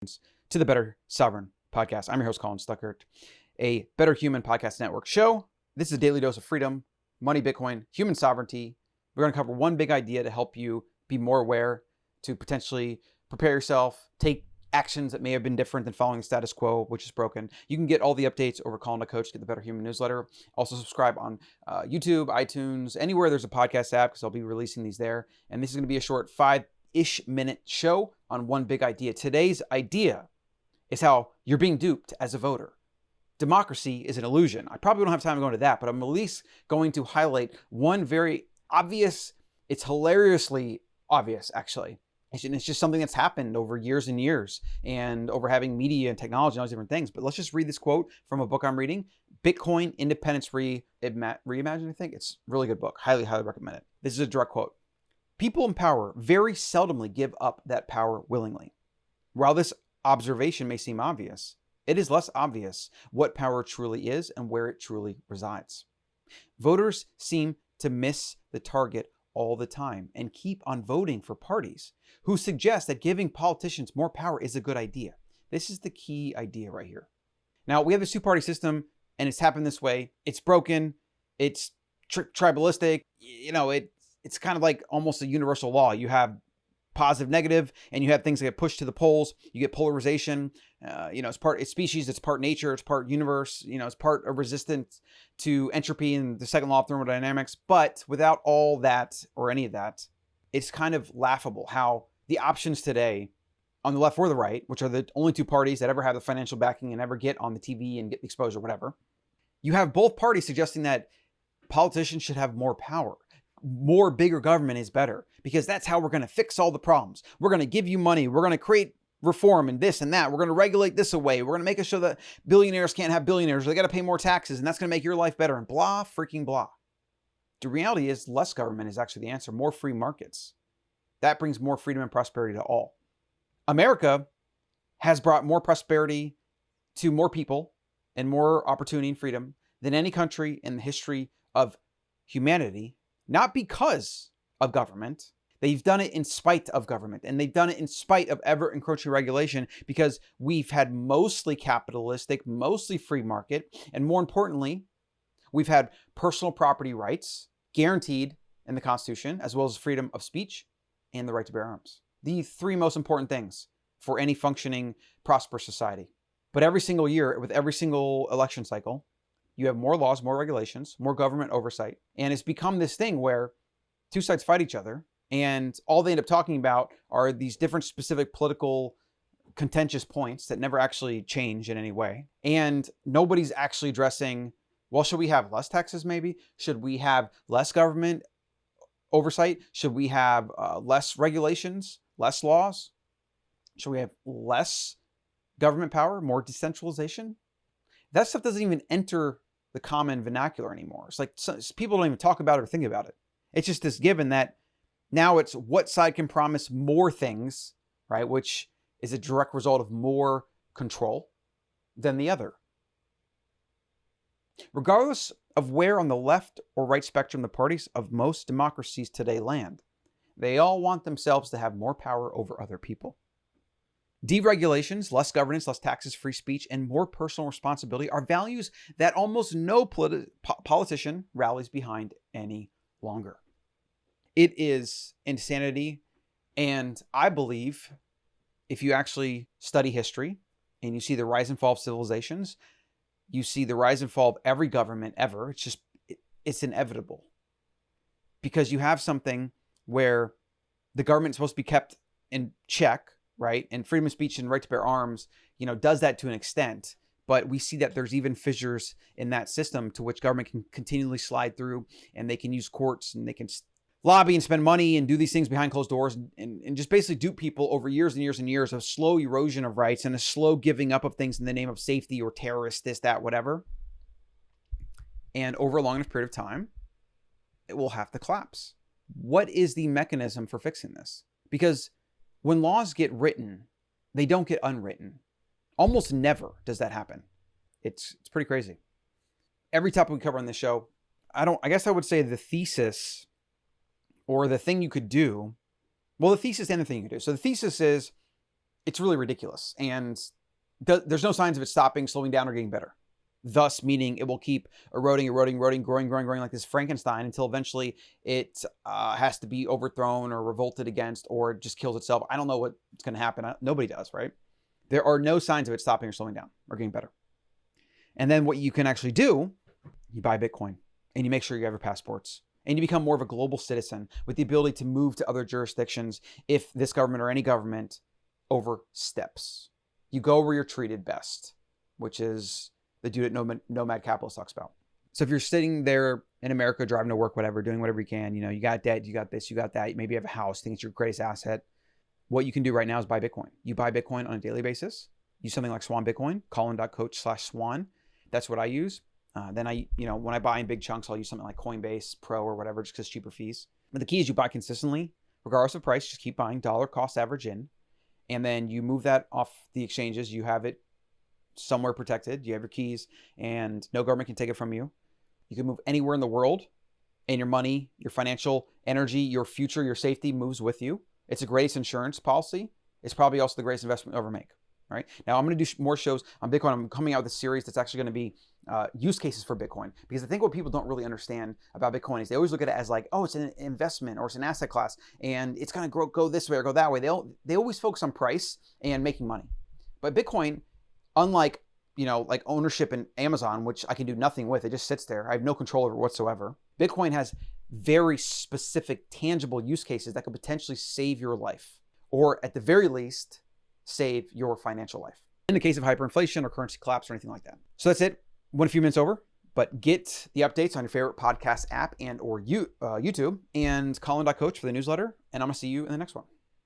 to the Better Sovereign podcast. I'm your host, Colin Stuckert, a Better Human Podcast Network show. This is a daily dose of freedom, money, Bitcoin, human sovereignty. We're going to cover one big idea to help you be more aware, to potentially prepare yourself, take actions that may have been different than following the status quo, which is broken. You can get all the updates over Colin the Coach, get the Better Human newsletter. Also subscribe on YouTube, iTunes, anywhere there's a podcast app, because I'll be releasing these there. And this is going to be a short 5-ish minute show on one big idea. Today's idea is how you're being duped as a voter. Democracy is an illusion. I probably don't have time to go into that, but I'm at least going to highlight one very obvious, it's hilariously obvious actually. It's just something that's happened over years and years and over having media and technology and all these different things. But let's just read this quote from a book I'm reading, Bitcoin Independence Reimagined, I think. It's a really good book. Highly, highly recommend it. This is a direct quote. People in power very seldomly give up that power willingly. While this observation may seem obvious, it is less obvious what power truly is and where it truly resides. Voters seem to miss the target all the time and keep on voting for parties who suggest that giving politicians more power is a good idea. This is the key idea right here. Now, we have this two-party system and it's happened this way. It's broken. It's tribalistic. You know, it's kind of like almost a universal law. You have positive, negative, and you have things that get pushed to the poles. You get polarization. It's species, it's part nature, it's part universe. It's part of resistance to entropy and the second law of thermodynamics. But without all that or any of that, it's kind of laughable how the options today on the left or the right, which are the only two parties that ever have the financial backing and ever get on the TV and get the exposure, whatever. You have both parties suggesting that politicians should have more power. More bigger government is better because that's how we're going to fix all the problems. We're going to give you money. We're going to create reform and this and that. We're going to regulate this away. We're going to make it so that billionaires can't have billionaires. They got to pay more taxes and that's going to make your life better and blah, freaking blah. The reality is less government is actually the answer. More free markets. That brings more freedom and prosperity to all. America has brought more prosperity to more people and more opportunity and freedom than any country in the history of humanity. Not because of government. They've done it in spite of government. And they've done it in spite of ever encroaching regulation because we've had mostly capitalistic, mostly free market. And more importantly, we've had personal property rights guaranteed in the Constitution, as well as freedom of speech and the right to bear arms. The three most important things for any functioning, prosperous society. But every single year, with every single election cycle, you have more laws, more regulations, more government oversight. And it's become this thing where two sides fight each other and all they end up talking about are these different specific political contentious points that never actually change in any way. And nobody's actually addressing, well, should we have less taxes maybe? Should we have less government oversight? Should we have less regulations, less laws? Should we have less government power, more decentralization? That stuff doesn't even enter the common vernacular anymore. It's like people don't even talk about it or think about it. It's just this given that now it's what side can promise more things, right? Which is a direct result of more control than the other. Regardless of where on the left or right spectrum the parties of most democracies today land, they all want themselves to have more power over other people. Deregulations, less governance, less taxes, free speech, and more personal responsibility are values that almost no politician rallies behind any longer. It is insanity. And I believe if you actually study history and you see the rise and fall of civilizations, you see the rise and fall of every government ever. It's inevitable. Because you have something where the government is supposed to be kept in check, right? And freedom of speech and right to bear arms, does that to an extent. But we see that there's even fissures in that system to which government can continually slide through and they can use courts and they can lobby and spend money and do these things behind closed doors and just basically dupe people over years and years and years of slow erosion of rights and a slow giving up of things in the name of safety or terrorists, this, that, whatever. And over a long enough period of time, it will have to collapse. What is the mechanism for fixing this? Because when laws get written, they don't get unwritten. Almost never does that happen. It's pretty crazy. Every topic we cover on this show, I guess I would say the thesis or the thing you could do, well, the thesis and the thing you could do. So the thesis is It's really ridiculous. And there's no signs of it stopping, slowing down, or getting better. Thus, meaning it will keep eroding, growing like this Frankenstein until eventually it has to be overthrown or revolted against or just kills itself. I don't know what's going to happen. Nobody does, right? There are no signs of it stopping or slowing down or getting better. And then what you can actually do, you buy Bitcoin and you make sure you have your passports and you become more of a global citizen with the ability to move to other jurisdictions if this government or any government oversteps. You go where you're treated best, which is the dude that Nomad Capitalist talks about. So if you're sitting there in America, driving to work, whatever, doing whatever you can, you got debt, you got this, you got that, maybe you have a house, think it's your greatest asset. What you can do right now is buy Bitcoin. You buy Bitcoin on a daily basis. Use something like Swan Bitcoin, colin.coach/swan. That's what I use. Then when I buy in big chunks, I'll use something like Coinbase Pro or whatever, just because cheaper fees. But the key is you buy consistently, regardless of price. Just keep buying, dollar cost average in, and then you move that off the exchanges. You have it somewhere protected. You have your keys, and no government can take it from you. You can move anywhere in the world, and your money, your financial energy, your future, your safety moves with you. It's the greatest insurance policy. It's probably also the greatest investment you'll ever make. Right now, I'm going to do more shows on Bitcoin. I'm coming out with a series that's actually going to be use cases for Bitcoin, because I think what people don't really understand about Bitcoin is they always look at it as like, oh, it's an investment or it's an asset class and it's going to go this way or go that way. They always focus on price and making money. But Bitcoin, unlike like ownership in Amazon, which I can do nothing with, it just sits there. I have no control over it whatsoever. Bitcoin has very specific, tangible use cases that could potentially save your life, or at the very least, save your financial life in the case of hyperinflation or currency collapse or anything like that. So that's it. Went a few minutes over, but get the updates on your favorite podcast app and or YouTube, and colin.coach for the newsletter. And I'm going to see you in the next one.